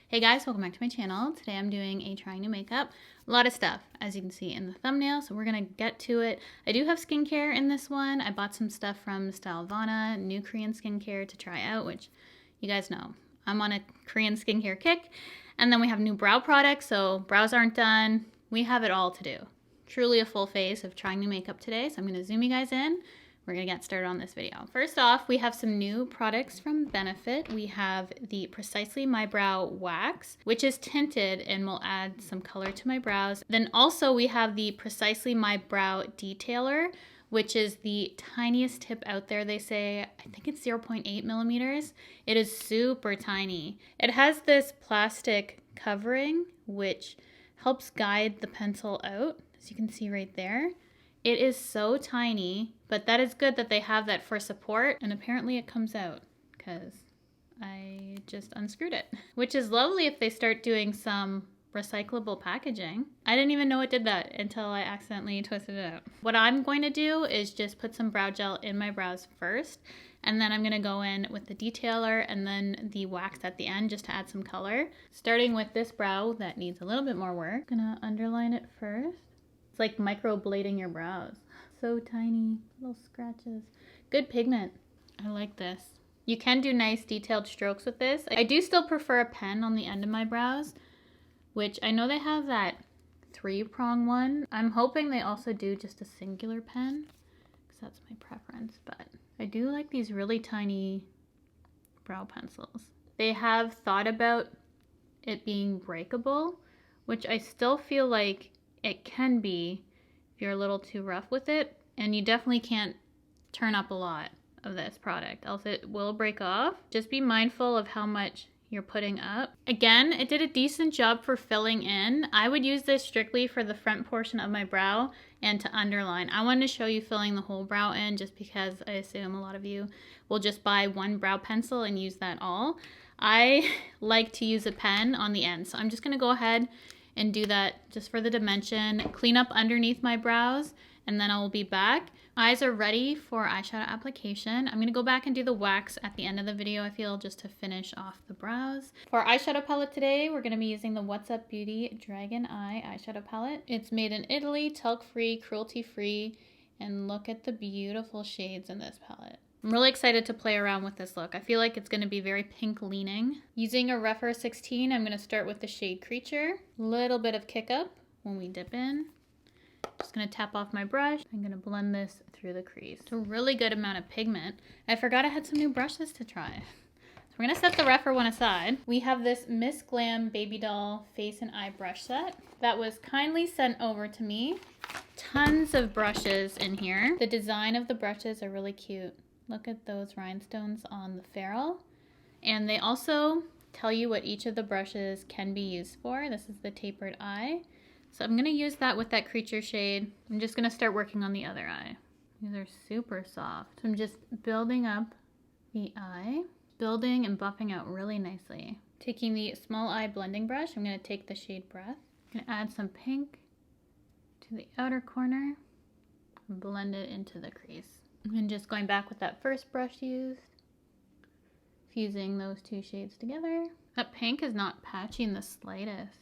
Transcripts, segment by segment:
Hey guys, welcome back to my channel. Today I'm doing a trying new makeup. A lot of stuff, as you can see in the thumbnail, so we're gonna get to it. I do have skincare in this one. I bought some stuff from Stylevana, new Korean skincare to try out, which you guys know. I'm on a Korean skincare kick. And then we have new brow products, so brows aren't done. We have it all to do. Truly a full face of trying new makeup today, so I'm gonna zoom you guys in. We're gonna get started on this video. First off, we have some new products from Benefit. We have the Precisely My Brow Wax, which is tinted and will add some color to my brows. Then also we have the Precisely My Brow Detailer, which is the tiniest tip out there, they say. I think it's 0.8 millimeters. It is super tiny. It has this plastic covering, which helps guide the pencil out, as you can see right there. It is so tiny, but that is good that they have that for support, and apparently it comes out because I just unscrewed it, which is lovely if they start doing some recyclable packaging. I didn't even know it did that until I accidentally twisted it out. What I'm going to do is just put some brow gel in my brows first, and then I'm going to go in with the detailer and then the wax at the end just to add some color. Starting with this brow that needs a little bit more work. Gonna underline it first. It's like microblading your brows. So tiny, little scratches. Good pigment. I like this. You can do nice detailed strokes with this. I do still prefer a pen on the end of my brows, which I know they have that 3-prong one. I'm hoping they also do just a singular pen, because that's my preference, but I do like these really tiny brow pencils. They have thought about it being breakable, which I still feel like it can be if you're a little too rough with it, and you definitely can't turn up a lot of this product, else it will break off. Just be mindful of how much you're putting up. Again, it did a decent job for filling in. I would use this strictly for the front portion of my brow and to underline. I wanted to show you filling the whole brow in just because I assume a lot of you will just buy one brow pencil and use that all. I like to use a pen on the end, so I'm just gonna go ahead and do that just for the dimension, clean up underneath my brows, and then I will be back. Eyes are ready for eyeshadow application. I'm gonna go back and do the wax at the end of the video, I feel, just to finish off the brows. For our eyeshadow palette today, we're gonna be using the What's Up Beauty Dragon Eye eyeshadow palette. It's made in Italy, talc-free, cruelty-free, and look at the beautiful shades in this palette. I'm really excited to play around with this look. I feel like it's going to be very pink leaning. Using a Refer 16, I'm going to start with the shade Creature. A little bit of kick up when we dip in. Just going to tap off my brush. I'm going to blend this through the crease. It's a really good amount of pigment. I forgot I had some new brushes to try. So we're going to set the Refer one aside. We have this Miss Glam Baby Doll Face and Eye Brush Set that was kindly sent over to me. Tons of brushes in here. The design of the brushes are really cute. Look at those rhinestones on the ferrule. And they also tell you what each of the brushes can be used for. This is the tapered eye. So I'm gonna use that with that Creature shade. I'm just gonna start working on the other eye. These are super soft. So I'm just building up the eye, building and buffing out really nicely. Taking the small eye blending brush, I'm gonna take the shade Breath. I'm gonna add some pink to the outer corner and blend it into the crease. And just going back with that first brush used, fusing those two shades together. That pink is not patchy in the slightest.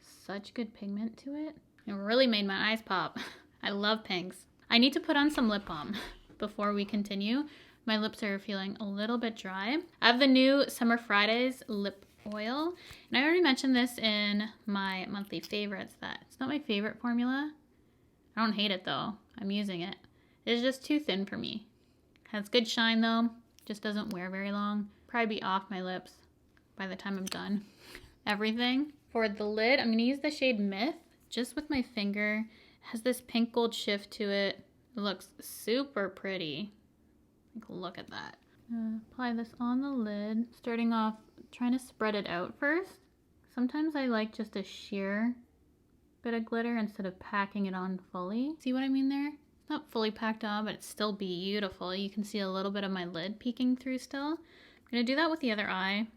Such good pigment to it. It really made my eyes pop. I love pinks. I need to put on some lip balm before we continue. My lips are feeling a little bit dry. I have the new Summer Fridays lip oil, and I already mentioned this in my monthly favorites that it's not my favorite formula. I don't hate it though. I'm using it. It's just too thin for me. Has good shine though, just doesn't wear very long. Probably be off my lips by the time I'm done everything. For the lid, I'm gonna use the shade Myth just with my finger. It has this pink gold shift to it. It looks super pretty. Like, look at that. Apply this on the lid, starting off trying to spread it out first. Sometimes I like just a sheer bit of glitter instead of packing it on fully. See what I mean there? Not fully packed on, but it's still beautiful. You can see a little bit of my lid peeking through still. I'm gonna do that with the other eye.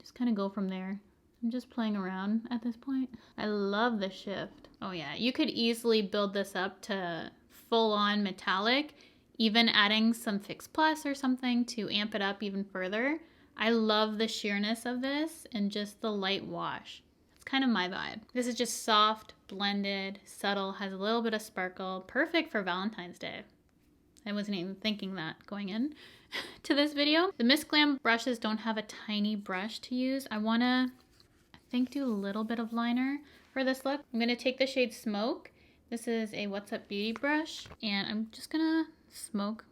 Just kind of go from there. I'm just playing around at this point. I love the shift. Oh yeah, you could easily build this up to full on metallic, even adding some Fix Plus or something to amp it up even further. I love the sheerness of this and just the light wash. It's kind of my vibe. This is just soft, blended, subtle, has a little bit of sparkle. Perfect for Valentine's Day. I wasn't even thinking that going in to this video. The Miss Glam brushes don't have a tiny brush to use. I wanna, I think, do a little bit of liner for this look. I'm gonna take the shade Smoke. This is a What's Up Beauty brush, and I'm just gonna smoke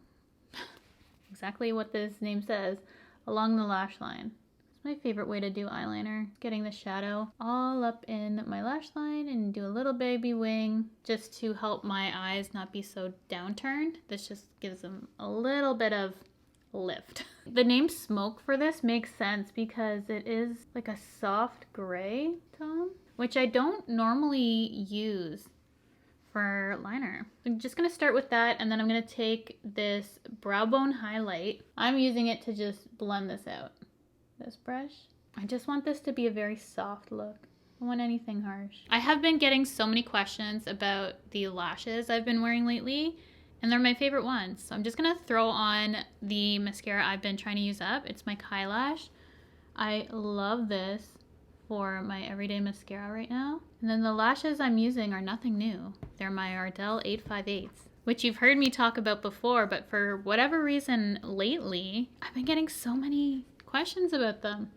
exactly what this name says along the lash line. It's my favorite way to do eyeliner. Getting the shadow all up in my lash line and do a little baby wing just to help my eyes not be so downturned. This just gives them a little bit of lift. The name Smoke for this makes sense because it is like a soft gray tone, which I don't normally use for liner. I'm just gonna start with that, and then I'm gonna take this brow bone highlight. I'm using it to just blend this out. This brush. I just want this to be a very soft look. I don't want anything harsh. I have been getting so many questions about the lashes I've been wearing lately, and they're my favorite ones. So I'm just gonna throw on the mascara I've been trying to use up. It's my Kai Lash. I love this for my everyday mascara right now. And then the lashes I'm using are nothing new. They're my Ardell 858s, which you've heard me talk about before, but for whatever reason lately, I've been getting so many questions about them.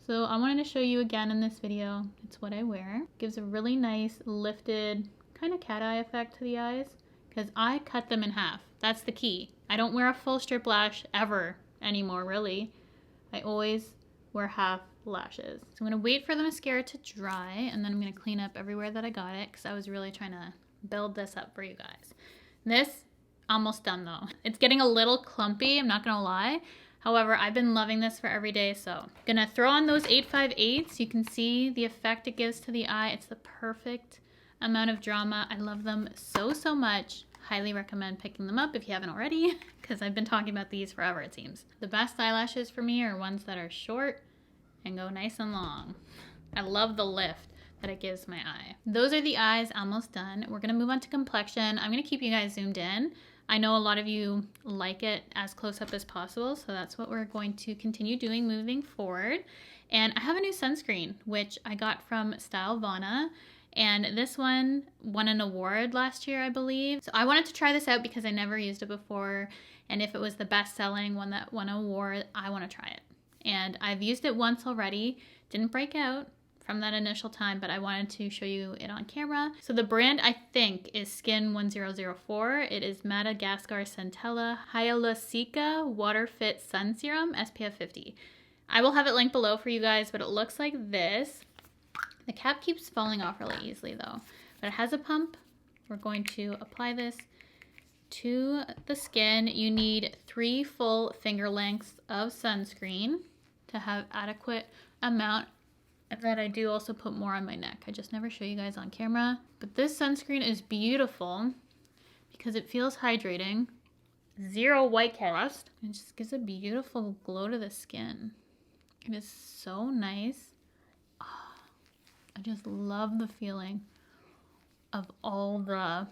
So I wanted to show you again in this video. It's what I wear. Gives a really nice lifted kind of cat eye effect to the eyes because I cut them in half. That's the key. I don't wear a full strip lash ever anymore, really. I always wear half lashes. So I'm gonna wait for the mascara to dry, and then I'm gonna clean up everywhere that I got it because I was really trying to build this up for you guys. This, almost done though. It's getting a little clumpy, I'm not gonna lie. However, I've been loving this for every day, so I'm gonna throw on those 858s. You can see the effect it gives to the eye. It's the perfect amount of drama. I love them so, so much. Highly recommend picking them up if you haven't already, because I've been talking about these forever, it seems. The best eyelashes for me are ones that are short and go nice and long. I love the lift that it gives my eye. Those are the eyes almost done. We're gonna move on to complexion. I'm gonna keep you guys zoomed in. I know a lot of you like it as close up as possible, so that's what we're going to continue doing moving forward. And I have a new sunscreen, which I got from Stylevana, and this one won an award last year, I believe. So I wanted to try this out because I never used it before, and if it was the best-selling one that won an award, I want to try it. And I've used it once already, didn't break out from that initial time, but I wanted to show you it on camera. So the brand, I think, is Skin 1004. It is Madagascar Centella Hyaluronic Water Fit Sun Serum SPF 50. I will have it linked below for you guys, but it looks like this. The cap keeps falling off really easily though, but it has a pump. We're going to apply this to the skin. You need 3 full finger lengths of sunscreen to have adequate amount. And then I do also put more on my neck. I just never show you guys on camera. But this sunscreen is beautiful because it feels hydrating. 0 white cast. It just gives a beautiful glow to the skin. It is so nice. Oh, I just love the feeling of all the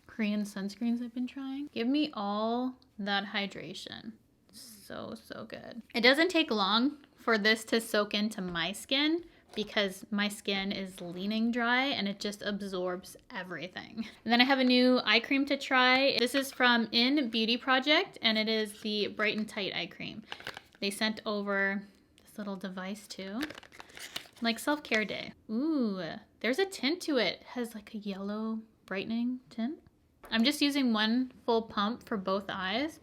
Korean sunscreens I've been trying. Give me all that hydration. So, so good. It doesn't take long for this to soak into my skin because my skin is leaning dry and it just absorbs everything. And then I have a new eye cream to try. This is from In Beauty Project and it is the Bright and Tight eye cream. They sent over this little device too, like self-care day. Ooh, there's a tint to it. It has like a yellow brightening tint. I'm just using 1 full pump for both eyes.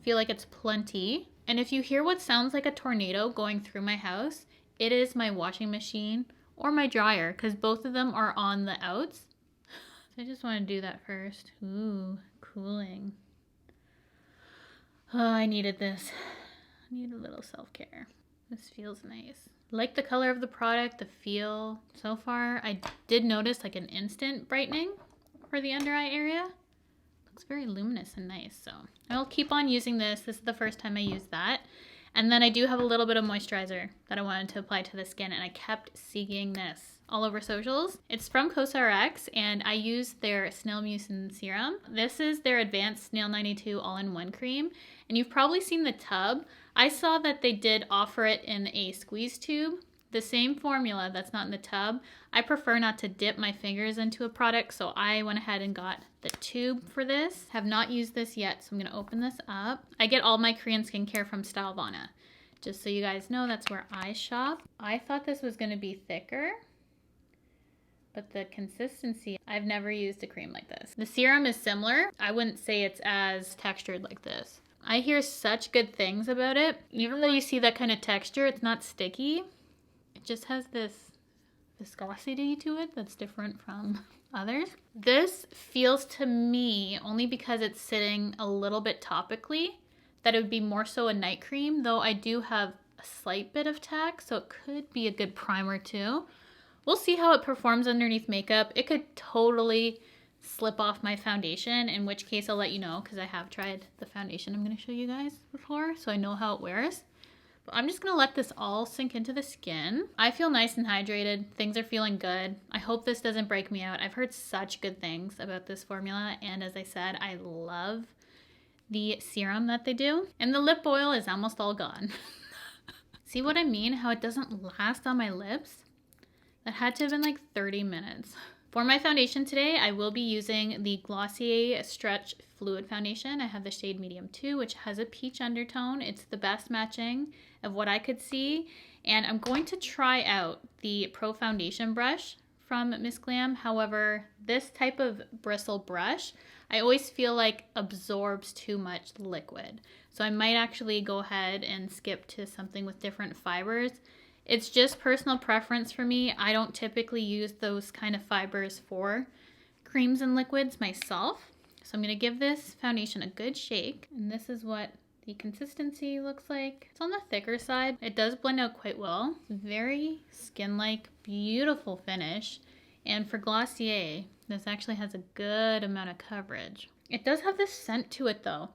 Feel like it's plenty. And if you hear what sounds like a tornado going through my house, it is my washing machine or my dryer because both of them are on the outs. So I just want to do that first. Ooh, cooling. Oh, I needed this. I need a little self-care. This feels nice. Like the color of the product, the feel. So far, I did notice like an instant brightening for the under eye area. Looks very luminous and nice, so I'll keep on using this. This is the first time I used that. And then I do have a little bit of moisturizer that I wanted to apply to the skin, and I kept seeing this all over socials. It's from CosRx, and I use their Snail Mucin Serum. This is their Advanced Snail 92 All-in-One Cream, and you've probably seen the tub. I saw that they did offer it in a squeeze tube. The same formula that's not in the tub. I prefer not to dip my fingers into a product, so I went ahead and got the tube for this. Have not used this yet, so I'm gonna open this up. I get all my Korean skincare from Stylevana. Just so you guys know, that's where I shop. I thought this was gonna be thicker, but the consistency, I've never used a cream like this. The serum is similar. I wouldn't say it's as textured like this. I hear such good things about it. Even though you see that kind of texture, it's not sticky. It just has this viscosity to it that's different from others. This feels to me, only because it's sitting a little bit topically, that it would be more so a night cream, though I do have a slight bit of tack, so it could be a good primer too. We'll see how it performs underneath makeup. It could totally slip off my foundation, in which case I'll let you know, because I have tried the foundation I'm going to show you guys before, so I know how it wears. I'm just gonna let this all sink into the skin. I feel nice and hydrated. Things are feeling good. I hope this doesn't break me out. I've heard such good things about this formula, and as I said, I love the serum that they do. And the lip oil is almost all gone. See what I mean? How it doesn't last on my lips? That had to have been like 30 minutes. For my foundation today, I will be using the Glossier Stretch Fluid Foundation. I have the shade Medium 2, which has a peach undertone. It's the best matching of what I could see. And I'm going to try out the Pro Foundation brush from Miss Glam. However, this type of bristle brush, I always feel like absorbs too much liquid. So I might actually go ahead and skip to something with different fibers. It's just personal preference for me. I don't typically use those kind of fibers for creams and liquids myself. So I'm going to give this foundation a good shake. And this is what the consistency looks like. It's on the thicker side. It does blend out quite well. Very skin-like, beautiful finish. And for Glossier, this actually has a good amount of coverage. It does have this scent to it though.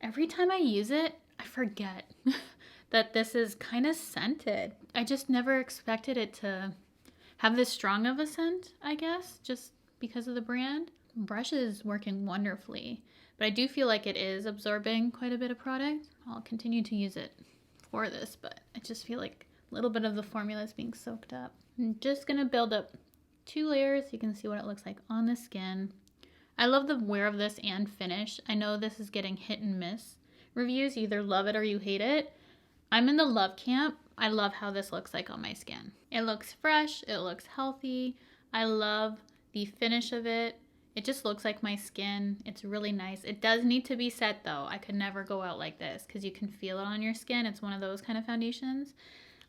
Every time I use it, I forget that this is kind of scented. I just never expected it to have this strong of a scent, I guess, just because of the brand. The brush is working wonderfully, but I do feel like it is absorbing quite a bit of product. I'll continue to use it for this, but I just feel like a little bit of the formula is being soaked up. I'm just gonna build up 2 layers. You can see what it looks like on the skin. I love the wear of this and finish. I know this is getting hit and miss reviews. You either love it or you hate it. I'm in the love camp. I love how this looks like on my skin. It looks fresh, it looks healthy. I love the finish of it. It just looks like my skin. It's really nice. It does need to be set though. I could never go out like this because you can feel it on your skin. It's one of those kind of foundations.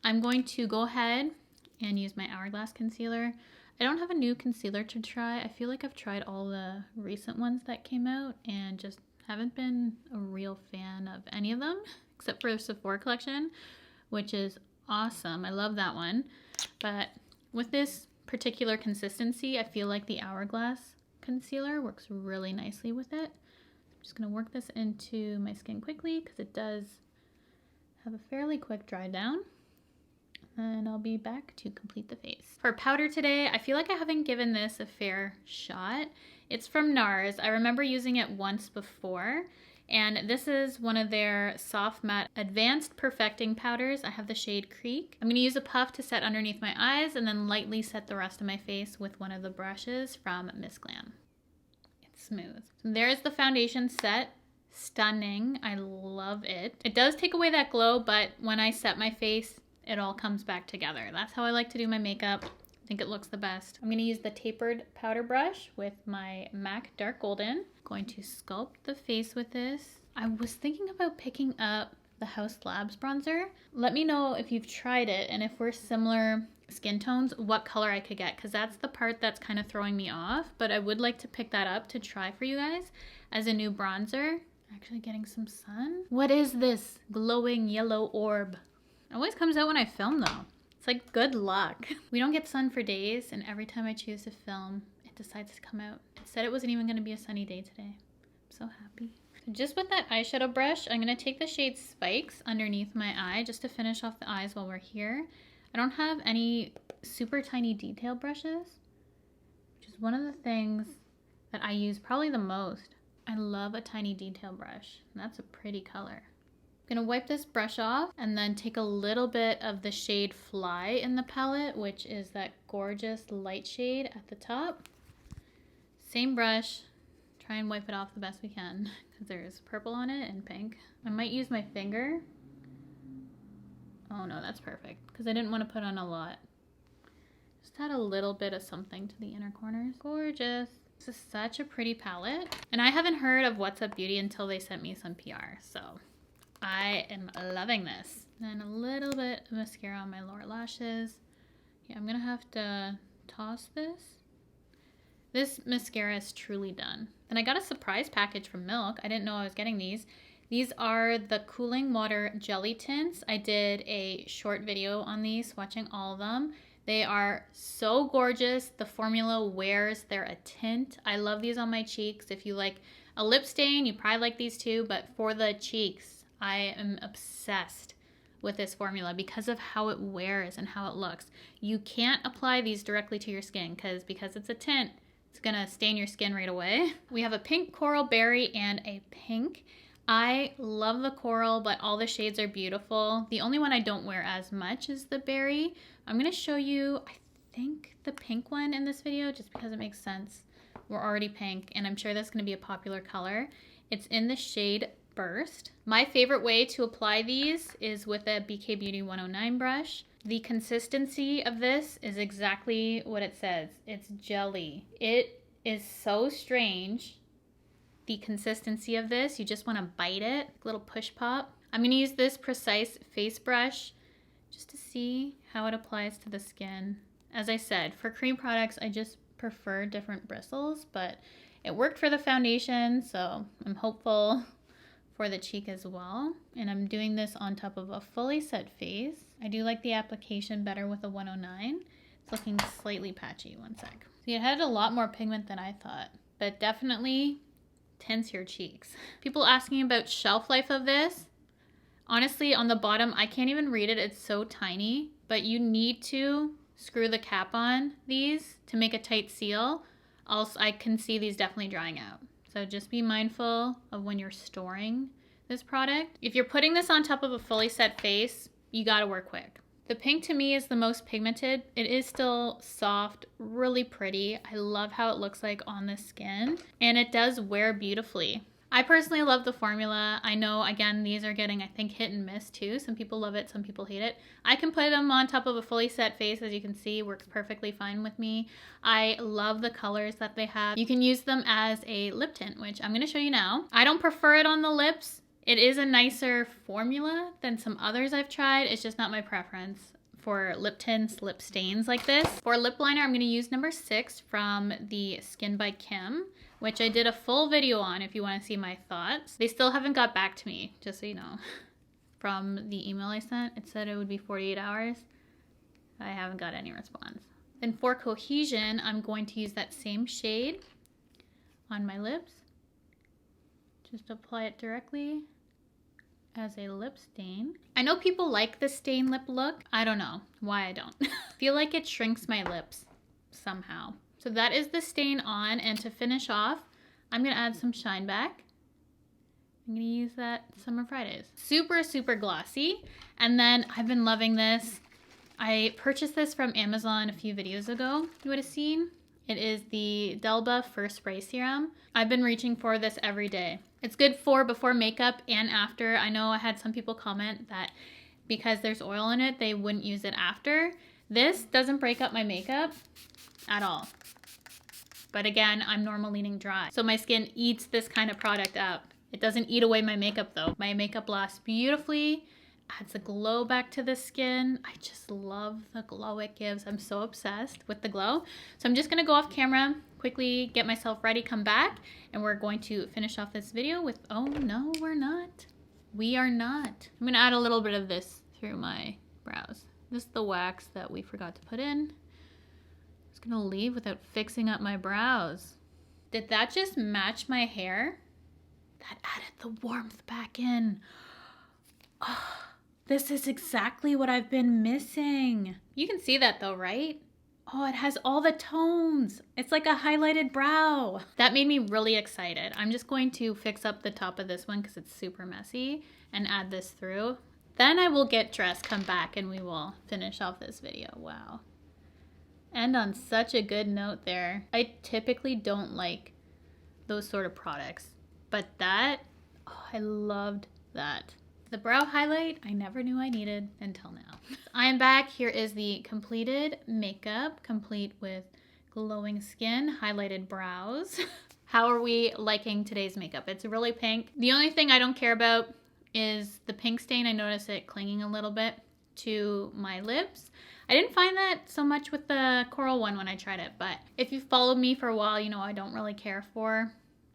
I'm going to go ahead and use my Hourglass concealer. I don't have a new concealer to try. I feel like I've tried all the recent ones that came out and just haven't been a real fan of any of them, except for the Sephora collection, which is awesome. I love that one. But with this particular consistency, I feel like the Hourglass concealer works really nicely with it. I'm just going to work this into my skin quickly because it does have a fairly quick dry down. And I'll be back to complete the face. For powder today, I feel like I haven't given this a fair shot. It's from NARS. I remember using it once before. And this is one of their soft matte advanced perfecting powders. I have the shade Creek. I'm going to use a puff to set underneath my eyes and then lightly set the rest of my face with one of the brushes from Miss Glam. It's smooth. So there's the foundation set. Stunning. I love it. It does take away that glow, but when I set my face, it all comes back together. That's how I like to do my makeup. I think it looks the best. I'm going to use the tapered powder brush with my MAC Dark Golden. Going to sculpt the face with this. I was thinking about picking up the House Labs bronzer. Let me know if you've tried it and if we're similar skin tones, what color I could get, because that's the part that's kind of throwing me off. But I would like to pick that up to try for you guys as a new bronzer. Actually getting some sun. What is this glowing yellow orb? It always comes out when I film though. It's like good luck. We don't get sun for days, and every time I choose to film, it decides to come out. It said it wasn't even going to be a sunny day today. I'm so happy. So just with that eyeshadow brush, I'm going to take the shade Spikes underneath my eye just to finish off the eyes while we're here. I don't have any super tiny detail brushes, which is one of the things that I use probably the most. I love a tiny detail brush, and that's a pretty color. I'm gonna wipe this brush off and then take a little bit of the shade Fly in the palette, which is that gorgeous light shade at the top. Same brush, try and wipe it off the best we can because there's purple on it and pink. I might use my finger. Oh no, that's perfect because I didn't want to put on a lot. Just add a little bit of something to the inner corners. Gorgeous. This is such a pretty palette. And I haven't heard of What's Up Beauty until they sent me some PR, so I am loving this. And a little bit of mascara on my lower lashes. Yeah, I'm gonna have to toss this. This mascara is truly done. And I got a surprise package from Milk. I didn't know I was getting these. These are the Cooling Water Jelly Tints. I did a short video on these, swatching all of them. They are so gorgeous. The formula wears. They're a tint. I love these on my cheeks. If you like a lip stain, you probably like these too. But for the cheeks, I am obsessed with this formula because of how it wears and how it looks. You can't apply these directly to your skin because it's a tint. It's gonna stain your skin right away. We have a pink coral berry and a pink. I love the coral, but all the shades are beautiful. The only one I don't wear as much is the berry. I'm gonna show you, I think, the pink one in this video just because it makes sense. We're already pink, and I'm sure that's gonna be a popular color. It's in the shade Burst. My favorite way to apply these is with a BK Beauty 109 brush. The consistency of this is exactly what it says. It's jelly. It is so strange. The consistency of this, you just want to bite it, little push pop. I'm going to use this precise face brush just to see how it applies to the skin. As I said, for cream products, I just prefer different bristles, but it worked for the foundation, so I'm hopeful for the cheek as well. And I'm doing this on top of a fully set face. I do like the application better with a 109. It's looking slightly patchy, one sec. See, it had a lot more pigment than I thought, but definitely tints your cheeks. People asking about shelf life of this. Honestly, on the bottom, I can't even read it. It's so tiny, but you need to screw the cap on these to make a tight seal. Also, I can see these definitely drying out. So just be mindful of when you're storing this product. If you're putting this on top of a fully set face, you gotta work quick. The pink to me is the most pigmented. It is still soft, really pretty. I love how it looks like on the skin, and it does wear beautifully. I personally love the formula. I know, again, these are getting, I think, hit and miss too. Some people love it, some people hate it. I can put them on top of a fully set face, as you can see, works perfectly fine with me. I love the colors that they have. You can use them as a lip tint, which I'm gonna show you now. I don't prefer it on the lips. It is a nicer formula than some others I've tried. It's just not my preference for lip tints, lip stains like this. For lip liner, I'm gonna use number 6 from the Skin by Kim, which I did a full video on if you wanna see my thoughts. They still haven't got back to me, just so you know. From the email I sent, it said it would be 48 hours. I haven't got any response. Then for cohesion, I'm going to use that same shade on my lips. Just apply it directly as a lip stain. I know people like the stain lip look. I don't know why I don't. Feel like it shrinks my lips somehow. So that is the stain on, and to finish off, I'm gonna add some shine back. I'm gonna use that Summer Fridays. Super, super glossy. And then I've been loving this. I purchased this from Amazon a few videos ago, you would have seen. It is the Delba First Spray Serum. I've been reaching for this every day. It's good for before makeup and after. I know I had some people comment that because there's oil in it, they wouldn't use it after. This doesn't break up my makeup at all. But again, I'm normal leaning dry, so my skin eats this kind of product up. It doesn't eat away my makeup though. My makeup lasts beautifully, adds a glow back to the skin. I just love the glow it gives. I'm so obsessed with the glow. So I'm just gonna go off camera, quickly get myself ready, come back, and we're going to finish off this video with, oh no, we're not. We are not. I'm gonna add a little bit of this through my brows. This is the wax that we forgot to put in. It's gonna leave without fixing up my brows. Did that just match my hair? That added the warmth back in. Oh, this is exactly what I've been missing. You can see that though, right? Oh, Oh, it has all the tones. It's like a highlighted brow. That made me really excited. I'm just going to fix up the top of this one because it's super messy and add this through. Then I will get dressed, come back, and we will finish off this video. Wow. And on such a good note there. I typically don't like those sort of products, but that, oh, I loved that. The brow highlight, I never knew I needed until now. I am back. Here is the completed makeup, complete with glowing skin, highlighted brows. How are we liking today's makeup? It's really pink. The only thing I don't care about is the pink stain. I notice it clinging a little bit to my lips. I didn't find that so much with the coral one when I tried it, but if you've followed me for a while, you know I don't really care for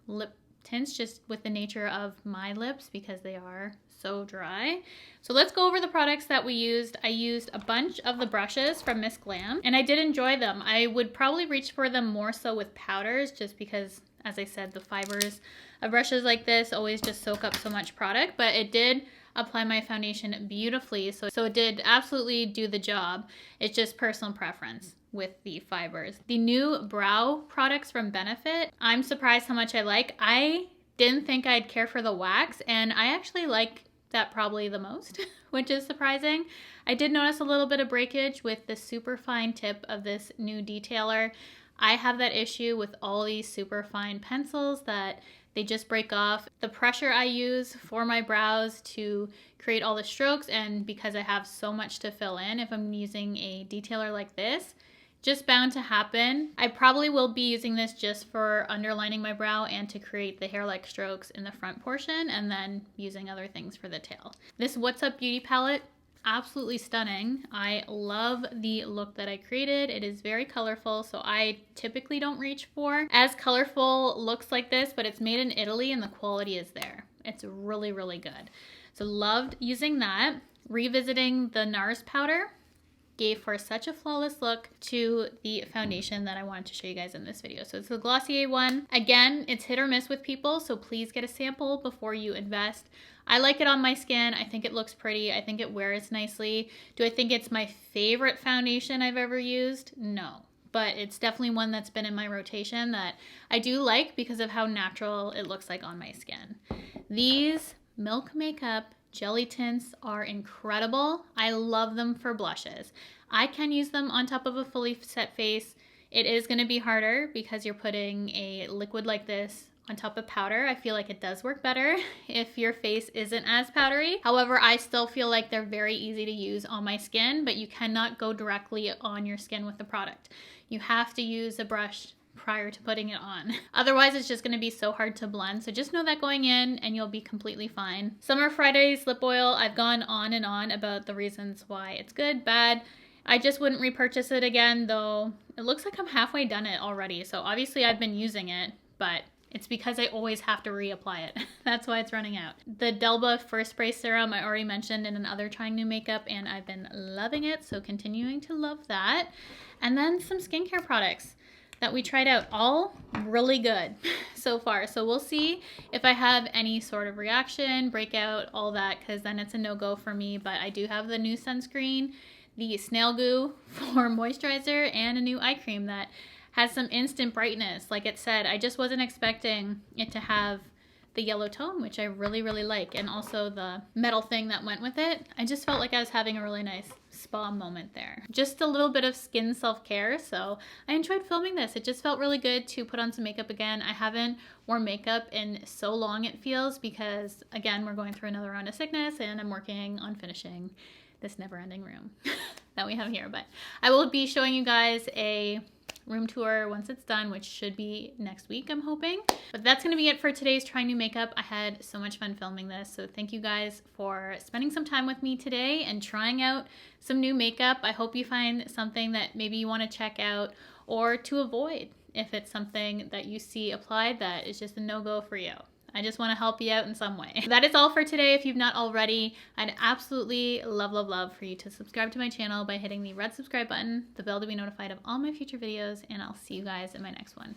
lip tints just with the nature of my lips because they are so dry. So let's go over the products that we used. I used a bunch of the brushes from Miss Glam and I did enjoy them. I would probably reach for them more so with powders just because, as I said, the fibers of brushes like this always just soak up so much product, but it did apply my foundation beautifully. So it did absolutely do the job. It's just personal preference with the fibers. The new brow products from Benefit, I'm surprised how much I like. I didn't think I'd care for the wax and I actually like that probably the most, which is surprising. I did notice a little bit of breakage with the super fine tip of this new detailer. I have that issue with all these super fine pencils that they just break off. The pressure I use for my brows to create all the strokes, and because I have so much to fill in, if I'm using a detailer like this, just bound to happen. I probably will be using this just for underlining my brow and to create the hair-like strokes in the front portion, and then using other things for the tail. This What's Up Beauty palette, absolutely stunning. I love the look that I created. It is very colorful, so I typically don't reach for as colorful looks like this, but it's made in Italy and the quality is there. It's really, really good. So loved using that. Revisiting the NARS powder gave for such a flawless look to the foundation that I wanted to show you guys in this video. So it's the Glossier one. Again, it's hit or miss with people, so please get a sample before you invest. I like it on my skin. I think it looks pretty. I think it wears nicely. Do I think it's my favorite foundation I've ever used? No. But it's definitely one that's been in my rotation that I do like because of how natural it looks like on my skin. These Milk Makeup jelly tints are incredible. I love them for blushes. I can use them on top of a fully set face. It is going to be harder because you're putting a liquid like this on top of powder. I feel like it does work better if your face isn't as powdery. However, I still feel like they're very easy to use on my skin, but you cannot go directly on your skin with the product. You have to use a brush prior to putting it on. Otherwise, it's just going to be so hard to blend. So just know that going in and you'll be completely fine. Summer Fridays lip oil, I've gone on and on about the reasons why it's good, bad. I just wouldn't repurchase it again, though it looks like I'm halfway done it already. So obviously I've been using it, but it's because I always have to reapply it. That's why it's running out. The Delba First Spray Serum I already mentioned in another Trying New Makeup, and I've been loving it, so continuing to love that. And then some skincare products that we tried out, all really good so far. So we'll see if I have any sort of reaction, breakout, all that, because then it's a no-go for me. But I do have the new sunscreen, the Snail Goo for moisturizer, and a new eye cream that has some instant brightness. Like it said, I just wasn't expecting it to have the yellow tone, which I really, really like, and also the metal thing that went with it. I just felt like I was having a really nice spa moment there. Just a little bit of skin self-care, so I enjoyed filming this. It just felt really good to put on some makeup again. I haven't worn makeup in so long, it feels, because again, we're going through another round of sickness and I'm working on finishing this never-ending room that we have here. But I will be showing you guys a room tour once it's done, which should be next week, I'm hoping. But that's going to be it for today's Trying New Makeup. I had so much fun filming this, so thank you guys for spending some time with me today and trying out some new makeup. I hope you find something that maybe you want to check out or to avoid if it's something that you see applied that is just a no-go for you. I just want to help you out in some way. That is all for today. If you've not already, I'd absolutely love, love, love for you to subscribe to my channel by hitting the red subscribe button, the bell to be notified of all my future videos, and I'll see you guys in my next one.